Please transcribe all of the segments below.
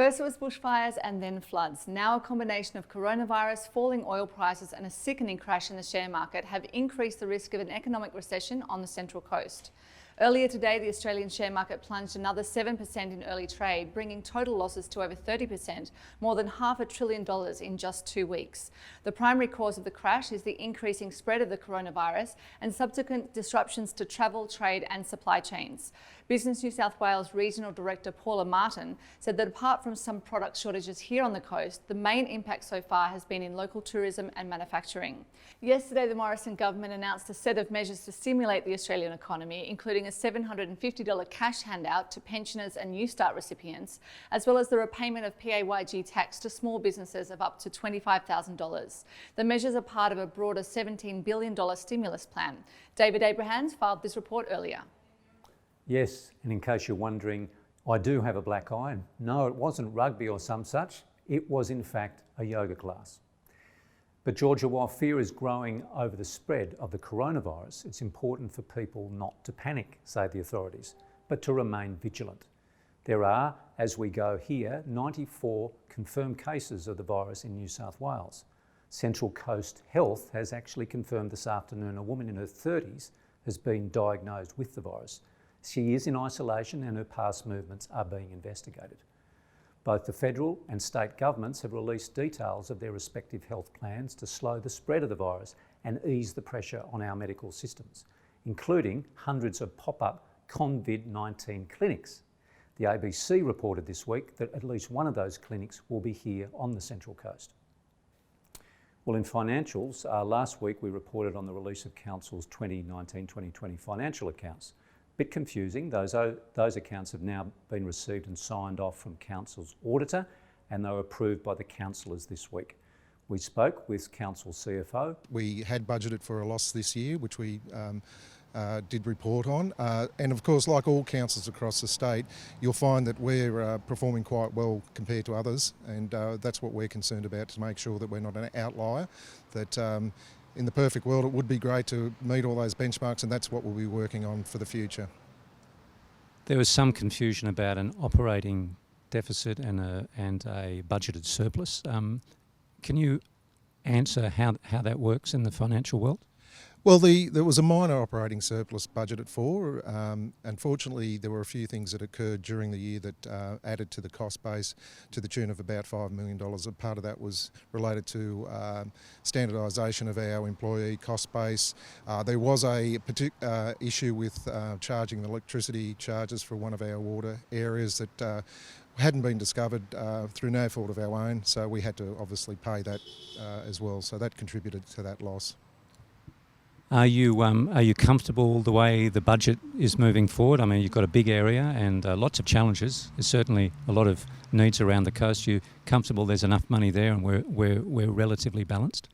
First it was bushfires and then floods. Now a combination of coronavirus, falling oil prices and a sickening crash in the share market have increased the risk of an economic recession on the Central Coast. Earlier today, the Australian share market plunged another 7% in early trade, bringing total losses to over 30%, more than $500 billion in just 2 weeks. The primary cause of the crash is the increasing spread of the coronavirus and subsequent disruptions to travel, trade and supply chains. Business New South Wales Regional Director Paula Martin said that apart from some product shortages here on the coast, the main impact so far has been in local tourism and manufacturing. Yesterday, the Morrison government announced a set of measures to stimulate the Australian economy, including a $750 cash handout to pensioners and Newstart recipients, as well as the repayment of PAYG tax to small businesses of up to $25,000. The measures are part of a broader $17 billion stimulus plan. David Abrahams filed this report earlier. Yes, and in case you're wondering, I do have a black eye. No, it wasn't rugby or some such. It was in fact a yoga class. But Georgia, while fear is growing over the spread of the coronavirus, it's important for people not to panic, say the authorities, but to remain vigilant. There are, as we go here, 94 confirmed cases of the virus in New South Wales. Central Coast Health has actually confirmed this afternoon a woman in her 30s has been diagnosed with the virus. She is in isolation and her past movements are being investigated. Both the federal and state governments have released details of their respective health plans to slow the spread of the virus and ease the pressure on our medical systems, including hundreds of pop-up COVID-19 clinics. The ABC reported this week that at least one of those clinics will be here on the Central Coast. Well, in financials, last week we reported on the release of Council's 2019-2020 financial accounts. Bit confusing, those accounts have now been received and signed off from Council's auditor and they were approved by the councillors this week. We spoke with Council CFO. We had budgeted for a loss this year, which we did report on. And of course, like all councils across the state, you'll find that we're performing quite well compared to others. And that's what we're concerned about, to make sure that we're not an outlier, that in the perfect world, it would be great to meet all those benchmarks, and that's what we'll be working on for the future. There was some confusion about an operating deficit and a budgeted surplus. Can you answer how that works in the financial world? Well, there was a minor operating surplus budgeted for. Unfortunately, there were a few things that occurred during the year that added to the cost base to the tune of about $5 million. A part of that was related to standardisation of our employee cost base. There was a particular issue with charging electricity charges for one of our water areas that hadn't been discovered through no fault of our own, so we had to obviously pay that as well. So that contributed to that loss. Are you comfortable the way the budget is moving forward? I mean, you've got a big area and lots of challenges. There's certainly a lot of needs around the coast. You comfortable there's enough money there and we're relatively balanced?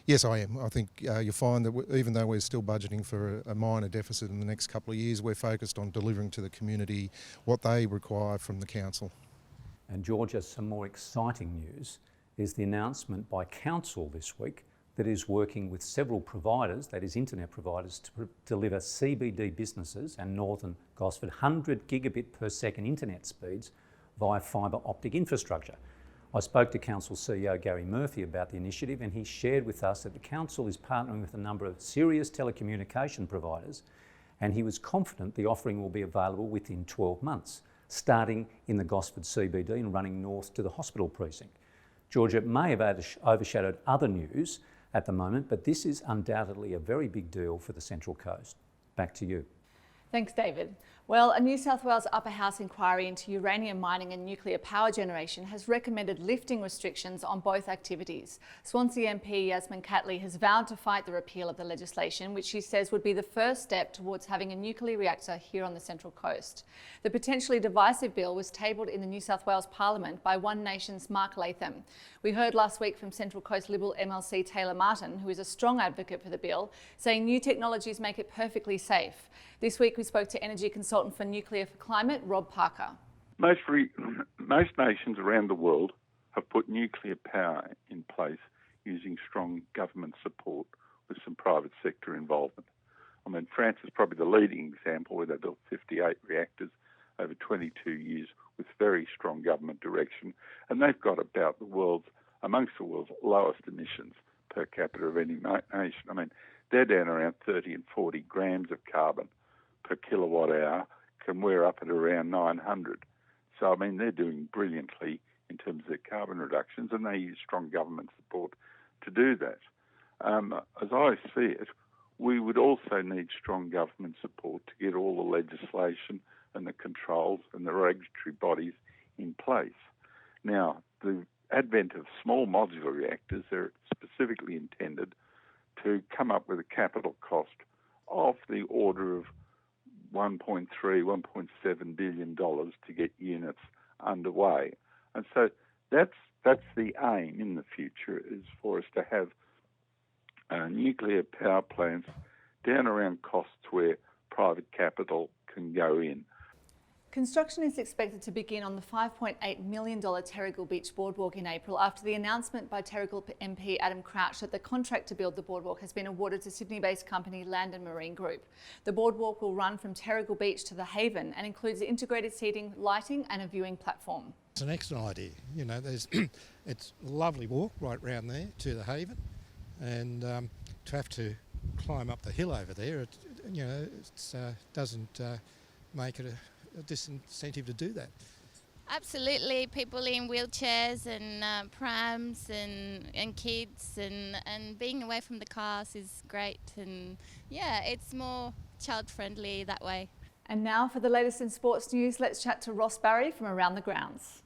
Yes, I am. I think you'll find that even though we're still budgeting for a minor deficit in the next couple of years, we're focused on delivering to the community what they require from the council. And Georgia, some more exciting news is the announcement by Council this week that is working with several providers, that is internet providers, to deliver CBD businesses and northern Gosford 100 gigabit per second internet speeds via fibre optic infrastructure. I spoke to Council CEO Gary Murphy about the initiative and he shared with us that the Council is partnering with a number of serious telecommunication providers and he was confident the offering will be available within 12 months, starting in the Gosford CBD and running north to the hospital precinct. Georgia, it may have overshadowed other news at the moment, but this is undoubtedly a very big deal for the Central Coast. Back to you. Thanks, David. Well, a New South Wales Upper House inquiry into uranium mining and nuclear power generation has recommended lifting restrictions on both activities. Swansea MP Yasmin Catley has vowed to fight the repeal of the legislation, which she says would be the first step towards having a nuclear reactor here on the Central Coast. The potentially divisive bill was tabled in the New South Wales Parliament by One Nation's Mark Latham. We heard last week from Central Coast Liberal MLC Taylor Martin, who is a strong advocate for the bill, saying new technologies make it perfectly safe. This week we spoke to energy consultant for Nuclear for Climate, Rob Parker. Most nations around the world have put nuclear power in place using strong government support with some private sector involvement. I mean, France is probably the leading example where they built 58 reactors over 22 years with very strong government direction, and they've got about amongst the world's lowest emissions per capita of any nation. I mean, they're down around 30 and 40 grams of carbon per kilowatt hour, and we're up at around 900. So, I mean, they're doing brilliantly in terms of their carbon reductions, and they use strong government support to do that. As I see it, we would also need strong government support to get all the legislation and the controls and the regulatory bodies in place. Now, the advent of small modular reactors, they're specifically intended to come up with a capital cost of the order of $1.3, $1.7 billion to get units underway. And so that's the aim in the future, is for us to have nuclear power plants down around costs where private capital can go in. Construction is expected to begin on the $5.8 million Terrigal Beach Boardwalk in April after the announcement by Terrigal MP Adam Crouch that the contract to build the boardwalk has been awarded to Sydney-based company Land and Marine Group. The boardwalk will run from Terrigal Beach to the Haven and includes integrated seating, lighting and a viewing platform. It's an excellent idea. You know, it's a lovely walk right round there to the Haven, and to have to climb up the hill over there, it doesn't make it a disincentive to do that. Absolutely, people in wheelchairs and prams and kids and being away from the cars is great, and yeah, it's more child friendly that way. And now for the latest in sports news, let's chat to Ross Barry from around the grounds.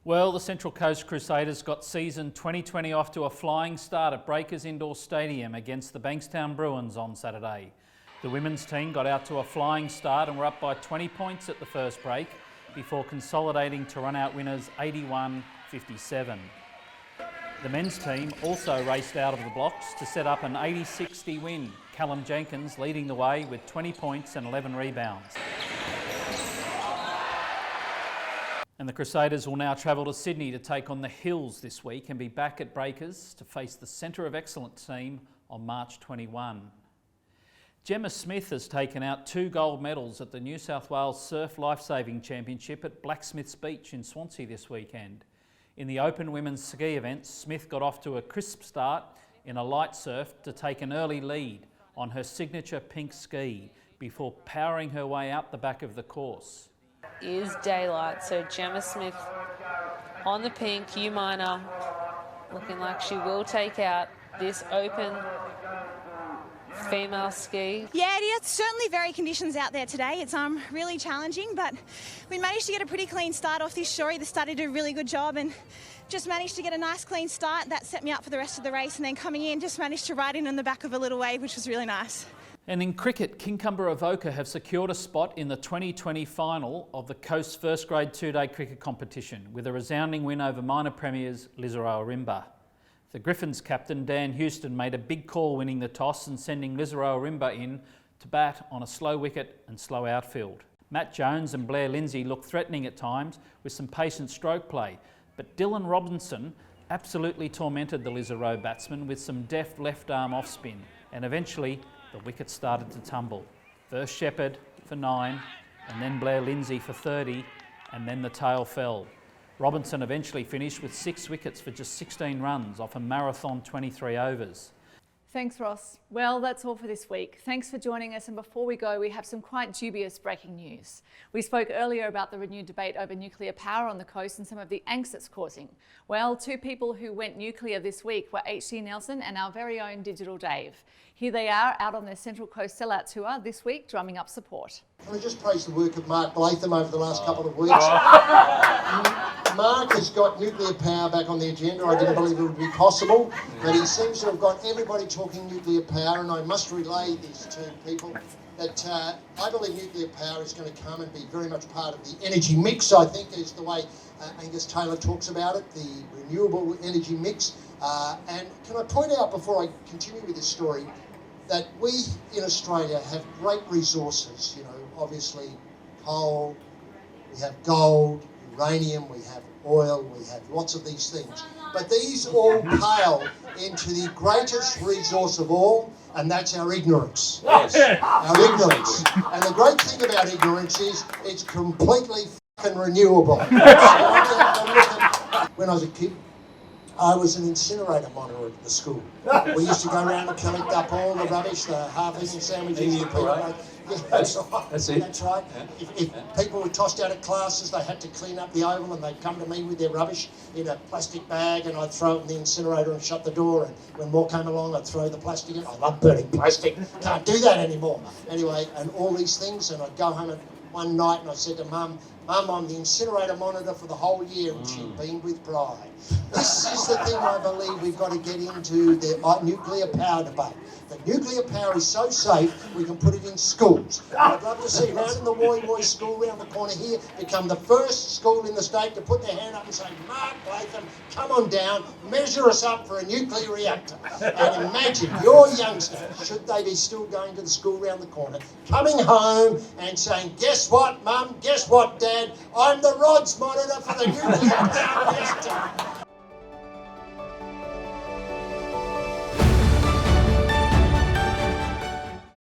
Well, the Central Coast Crusaders got season 2020 off to a flying start at Breakers Indoor Stadium against the Bankstown Bruins on Saturday. The women's team got out to a flying start and were up by 20 points at the first break before consolidating to run out winners 81-57. The men's team also raced out of the blocks to set up an 80-60 win, Callum Jenkins leading the way with 20 points and 11 rebounds. And the Crusaders will now travel to Sydney to take on the Hills this week and be back at Breakers to face the Centre of Excellence team on March 21. Gemma Smith has taken out 2 gold medals at the New South Wales Surf Lifesaving Championship at Blacksmiths Beach in Swansea this weekend. In the open women's ski events, Smith got off to a crisp start in a light surf to take an early lead on her signature pink ski before powering her way out the back of the course. Is daylight, so Gemma Smith on the pink, U minor, looking like she will take out this open female ski. Yeah, it is certainly very conditions out there today. It's really challenging, but we managed to get a pretty clean start off this shory. The starter did a really good job and just managed to get a nice clean start. That set me up for the rest of the race, and then coming in just managed to ride in on the back of a little wave, which was really nice. And in cricket, Kincumber Avoca have secured a spot in the 2020 final of the Coast's first grade 2-day cricket competition with a resounding win over minor premiers Lisarow Arimba. The Griffins captain Dan Houston made a big call winning the toss and sending Lisarow Arimba in to bat on a slow wicket and slow outfield. Matt Jones and Blair Lindsay looked threatening at times with some patient stroke play, but Dylan Robinson absolutely tormented the Lisarow batsman with some deft left arm off spin, and eventually the wicket started to tumble. First Shepherd for 9, and then Blair Lindsay for 30, and then the tail fell. Robinson eventually finished with 6 wickets for just 16 runs off a marathon 23 overs. Thanks, Ross. Well, that's all for this week. Thanks for joining us, and before we go, we have some quite dubious breaking news. We spoke earlier about the renewed debate over nuclear power on the coast and some of the angst it's causing. Well, 2 people who went nuclear this week were H.C. Nelson and our very own Digital Dave. Here they are out on their Central Coast sellout tour this week, drumming up support. Can I just praise the work of Mark Latham over the last couple of weeks? Mark has got nuclear power back on the agenda. I didn't believe it would be possible, but he seems to have got everybody talking nuclear power, and I must relay this to people that I believe nuclear power is going to come and be very much part of the energy mix, I think is the way Angus Taylor talks about it, the renewable energy mix. And can I point out before I continue with this story that we in Australia have great resources, you know, obviously coal, we have gold, uranium, we have oil, we have lots of these things. But these all pale into the greatest resource of all, and that's our ignorance. Yes. Our ignorance. And the great thing about ignorance is it's completely fucking renewable. So when I was a kid, I was an incinerator monitor at the school. We used to go around and collect up all the rubbish, the half-eaten sandwiches, the people. Yeah, that's right. That's it. That's right. Yeah. If people were tossed out of classes, they had to clean up the oval, and they'd come to me with their rubbish in a plastic bag, and I'd throw it in the incinerator and shut the door. And when more came along, I'd throw the plastic in. I love burning plastic. Can't do that anymore. Anyway, and all these things, and I'd go home one night and I said to Mum, I'm the incinerator monitor for the whole year, and she'd beamed with pride. This is the thing I believe we've got to get into, the nuclear power debate. The nuclear power is so safe, we can put it in schools. I'd love to see right in the Woy school round the corner here become the first school in the state to put their hand up and say, Mark Latham, come on down, measure us up for a nuclear reactor. And imagine your youngster, should they be still going to the school round the corner, coming home and saying, guess what, Mum, guess what, Dad, I'm the rods monitor for the nuclear power reactor.